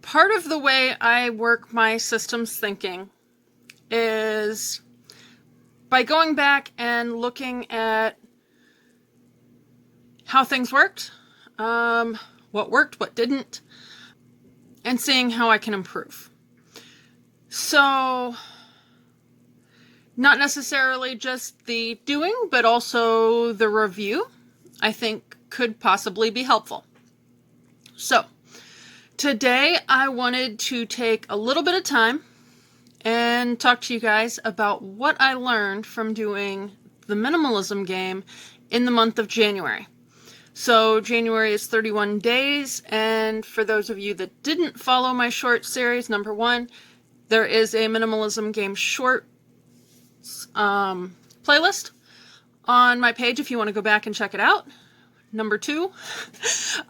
part of the way I work my systems thinking is by going back and looking at how things worked, what worked, what didn't, and seeing how I can improve. So, not necessarily just the doing, but also the review, I think could possibly be helpful. So, today I wanted to take a little bit of time and talk to you guys about what I learned from doing the minimalism game in the month of January. So January is 31 days, and for those of you that didn't follow my short series, number one, there is a minimalism game short playlist on my page if you want to go back and check it out. Number two,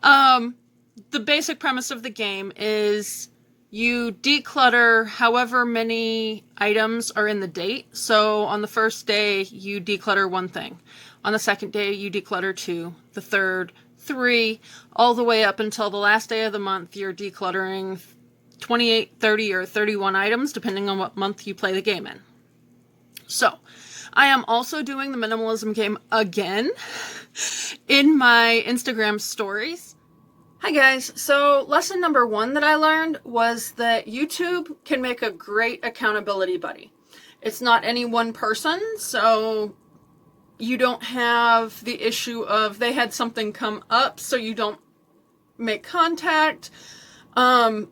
the basic premise of the game is you declutter however many items are in the date. So on the first day, you declutter one thing. On the second day, you declutter two. The third, three, all the way up until the last day of the month, you're decluttering 28, 30, or 31 items, depending on what month you play the game in. So, I am also doing the minimalism game again in my Instagram stories. Hi guys, so lesson number one that I learned was that YouTube can make a great accountability buddy. It's not any one person, so you don't have the issue of they had something come up, so you don't make contact. There's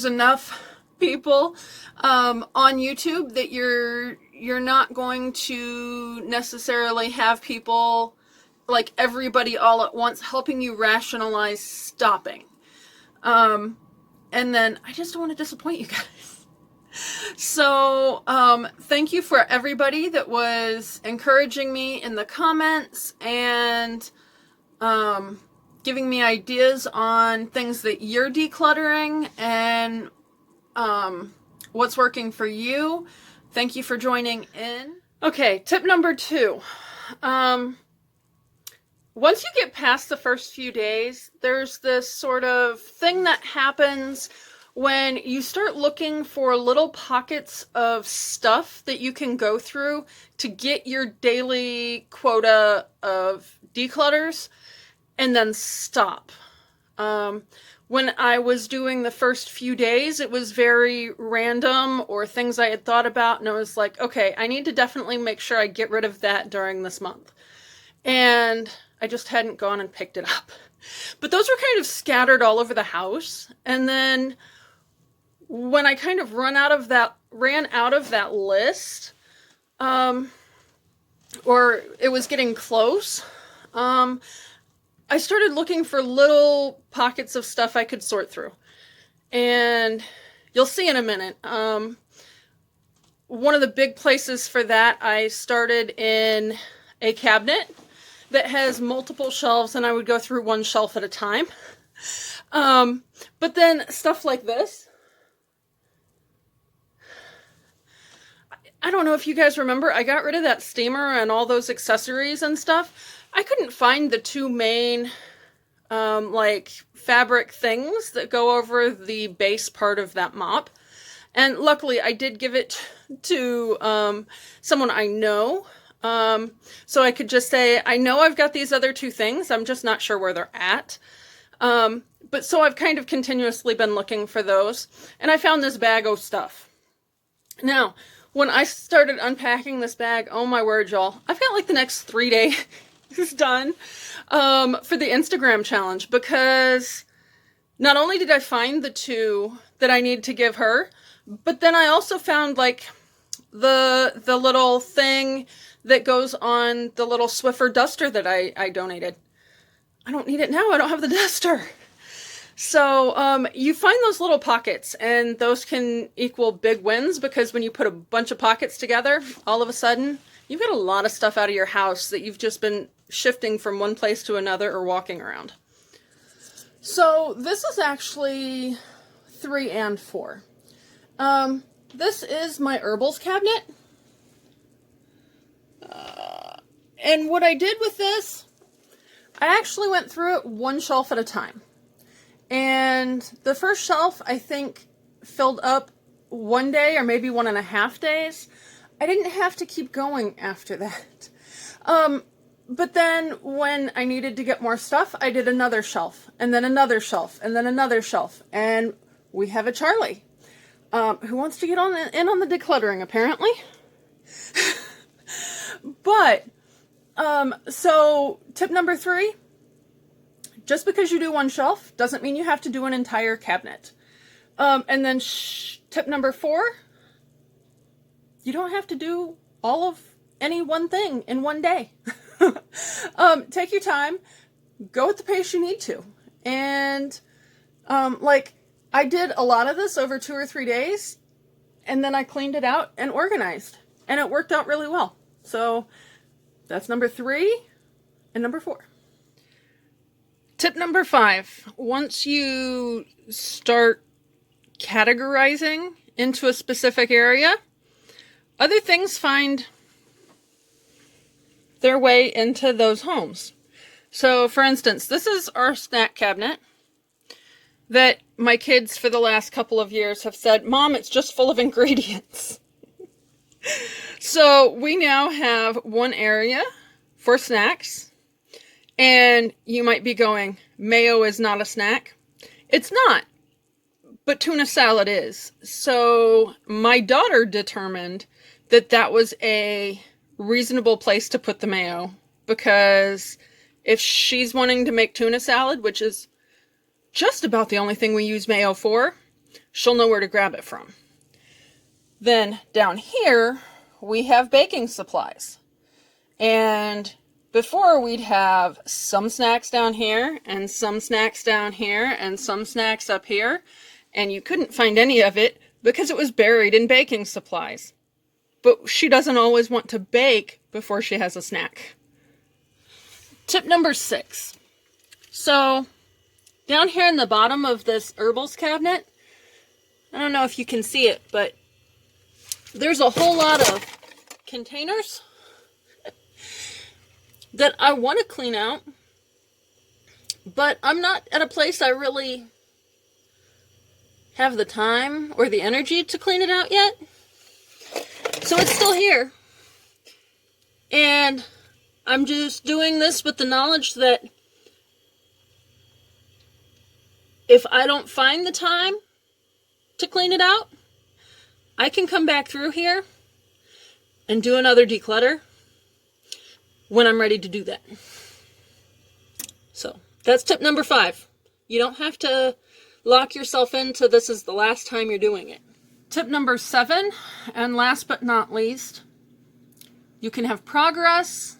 enough people on YouTube that you're not going to necessarily have people like everybody all at once helping you rationalize stopping. And then I just don't want to disappoint you guys. So, thank you for everybody that was encouraging me in the comments and, giving me ideas on things that you're decluttering and, what's working for you. Thank you for joining in. Okay, tip number two. Once you get past the first few days, there's this sort of thing that happens when you start looking for little pockets of stuff that you can go through to get your daily quota of declutters and then stop. When I was doing the first few days, it was very random or things I had thought about, and I was like, okay, I need to definitely make sure I get rid of that during this month. And I just hadn't gone and picked it up. But those were kind of scattered all over the house. And then when I kind of ran out of that list, or it was getting close, I started looking for little pockets of stuff I could sort through. And you'll see in a minute. One of the big places for that, I started in a cabinet that has multiple shelves, and I would go through one shelf at a time. But then stuff like this. I don't know if you guys remember, I got rid of that steamer and all those accessories and stuff. I couldn't find the two main, fabric things that go over the base part of that mop. And luckily, I did give it to someone I know. So I could just say, I know I've got these other two things. I'm just not sure where they're at. But so I've kind of continuously been looking for those. And I found this bag of stuff. Now, when I started unpacking this bag, oh my word, y'all, I've got like the next 3 days done for the Instagram challenge, because not only did I find the two that I need to give her, but then I also found like the little thing that goes on the little Swiffer duster that I donated. I don't need it now. I don't have the duster. So you find those little pockets, and those can equal big wins, because when you put a bunch of pockets together, all of a sudden, you've got a lot of stuff out of your house that you've just been shifting from one place to another or walking around. So this is actually 3 and 4. This is my herbals cabinet. And what I did with this, I actually went through it one shelf at a time. And the first shelf, I think, filled up one day or maybe 1.5 days. I didn't have to keep going after that. But then when I needed to get more stuff, I did another shelf, and then another shelf, and then another shelf. And we have a Charlie who wants to get in on the decluttering, apparently. But, so tip number 3, just because you do one shelf doesn't mean you have to do an entire cabinet. And then tip number 4, you don't have to do all of any one thing in one day. Take your time, go at the pace you need to. And, like, I did a lot of this over 2 or 3 days, and then I cleaned it out and organized, and it worked out really well. So that's number 3 and number 4. Tip number 5, once you start categorizing into a specific area, other things find their way into those homes. So, for instance, this is our snack cabinet that my kids for the last couple of years have said, "Mom, it's just full of ingredients." So we now have one area for snacks, and you might be going, mayo is not a snack. It's not, but tuna salad is. So my daughter determined that that was a reasonable place to put the mayo, because if she's wanting to make tuna salad, which is just about the only thing we use mayo for, she'll know where to grab it from. Then down here, we have baking supplies. And before, we'd have some snacks down here, and some snacks down here, and some snacks up here, and you couldn't find any of it because it was buried in baking supplies. But she doesn't always want to bake before she has a snack. Tip number 6. So, down here in the bottom of this herbals cabinet, I don't know if you can see it, but there's a whole lot of containers that I want to clean out, but I'm not at a place I really have the time or the energy to clean it out yet. So it's still here. And I'm just doing this with the knowledge that if I don't find the time to clean it out, I can come back through here and do another declutter when I'm ready to do that. So that's tip number 5. You don't have to lock yourself into this is the last time you're doing it. Tip number 7, and last but not least, you can have progress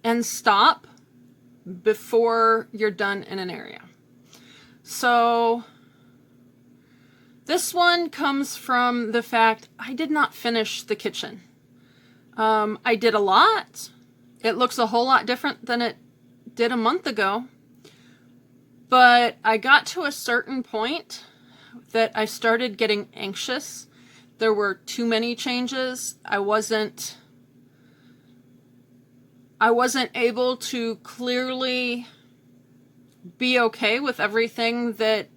and stop before you're done in an area. So this one comes from the fact I did not finish the kitchen. I did a lot. It looks a whole lot different than it did a month ago. But I got to a certain point that I started getting anxious. There were too many changes. I wasn't able to clearly be okay with everything that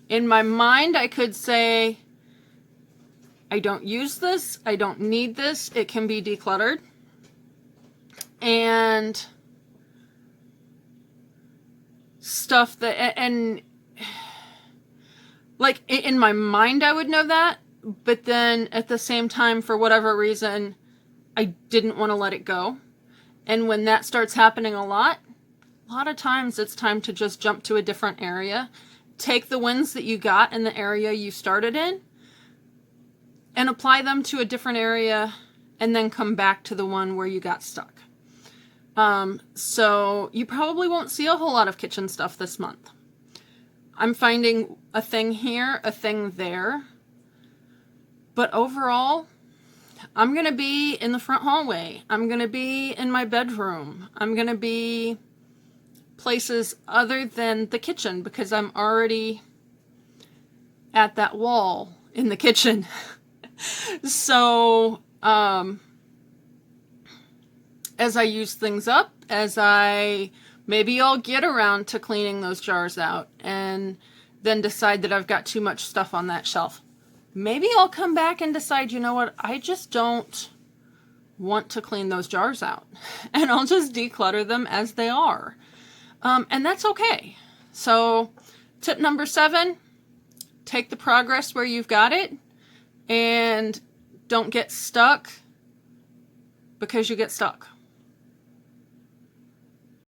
in my mind I could say, I don't use this, I don't need this, it can be decluttered. And stuff that, and like in my mind I would know that, but then at the same time, for whatever reason, I didn't want to let it go. And when that starts happening a lot of times it's time to just jump to a different area. Take the wins that you got in the area you started in and apply them to a different area, and then come back to the one where you got stuck. So you probably won't see a whole lot of kitchen stuff this month. I'm finding a thing here, a thing there. But overall, I'm going to be in the front hallway. I'm going to be in my bedroom. I'm going to be places other than the kitchen because I'm already at that wall in the kitchen. So, as I use things up, as I Maybe I'll get around to cleaning those jars out and then decide that I've got too much stuff on that shelf. Maybe I'll come back and decide, you know what, I just don't want to clean those jars out. And I'll just declutter them as they are. And that's okay. So tip number 7, take the progress where you've got it and don't get stuck because you get stuck.